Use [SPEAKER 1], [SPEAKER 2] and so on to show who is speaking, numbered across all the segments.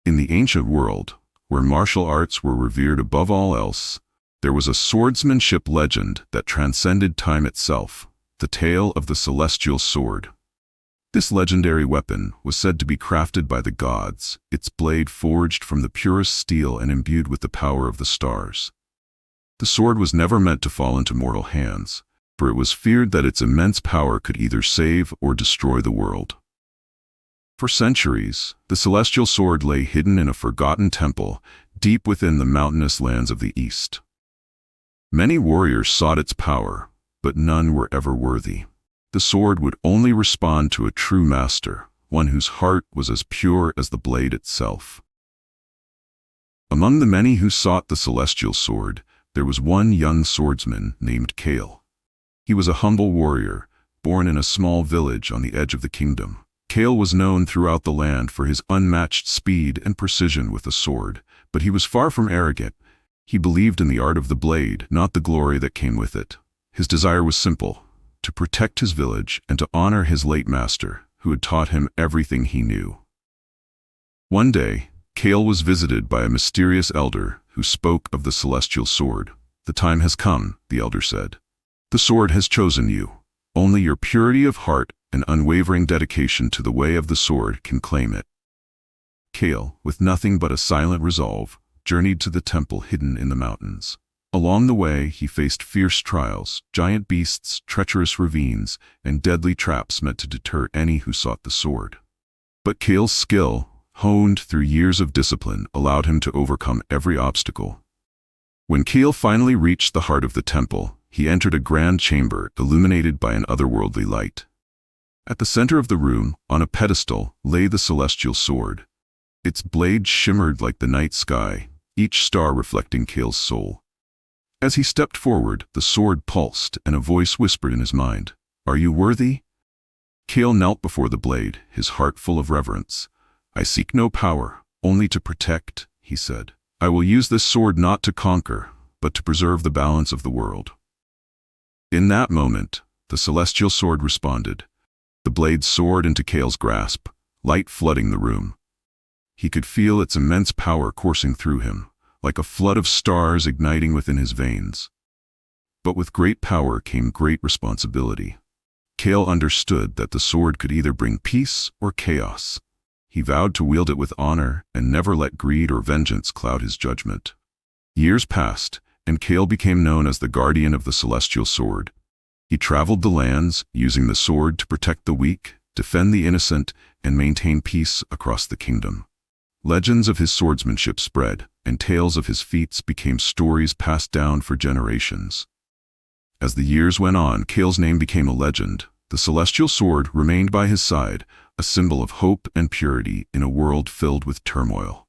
[SPEAKER 1] In the ancient world, where martial arts were revered above all else, there was a swordsmanship legend that transcended time itself, the tale of the celestial sword. This legendary weapon was said to be crafted by the gods, its blade forged from the purest steel and imbued with the power of the stars. The sword was never meant to fall into mortal hands, for it was feared that its immense power could either save or destroy the world. For centuries, the celestial sword lay hidden in a forgotten temple deep within the mountainous lands of the East. Many warriors sought its power, but none were ever worthy. The sword would only respond to a true master, one whose heart was as pure as the blade itself. Among the many who sought the celestial sword, there was one young swordsman named Kael. He was a humble warrior, born in a small village on the edge of the kingdom. Kael was known throughout the land for his unmatched speed and precision with the sword, but he was far from arrogant. He believed in the art of the blade, not the glory that came with it. His desire was simple: to protect his village and to honor his late master, who had taught him everything he knew. One day, Kael was visited by a mysterious elder who spoke of the celestial sword. "The time has come," the elder said. "The sword has chosen you. Only your purity of heart and unwavering dedication to the way of the sword can claim it." Kael, with nothing but a silent resolve, journeyed to the temple hidden in the mountains. Along the way, he faced fierce trials, giant beasts, treacherous ravines, and deadly traps meant to deter any who sought the sword. But Kael's skill, honed through years of discipline, allowed him to overcome every obstacle. When Kael finally reached the heart of the temple, he entered a grand chamber illuminated by an otherworldly light. At the center of the room, on a pedestal, lay the celestial sword. Its blade shimmered like the night sky, each star reflecting Kael's soul. As he stepped forward, the sword pulsed, and a voice whispered in his mind, "Are you worthy?" Kael knelt before the blade, his heart full of reverence. "I seek no power, only to protect," he said. "I will use this sword not to conquer, but to preserve the balance of the world." In that moment, the celestial sword responded. The blade soared into Kael's grasp, light flooding the room. He could feel its immense power coursing through him, like a flood of stars igniting within his veins. But with great power came great responsibility. Kael understood that the sword could either bring peace or chaos. He vowed to wield it with honor and never let greed or vengeance cloud his judgment. Years passed, and Kael became known as the guardian of the celestial sword. He traveled the lands, using the sword to protect the weak, defend the innocent, and maintain peace across the kingdom. Legends of his swordsmanship spread, and tales of his feats became stories passed down for generations. As the years went on, Kael's name became a legend. The celestial sword remained by his side, a symbol of hope and purity in a world filled with turmoil.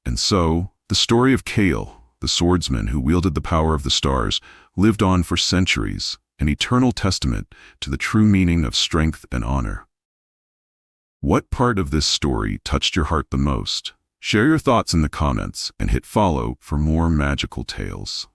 [SPEAKER 1] And so, the story of Kael, the swordsman who wielded the power of the stars, lived on for centuries, an eternal testament to the true meaning of strength and honor. What part of this story touched your heart the most? Share your thoughts in the comments and hit follow for more magical tales.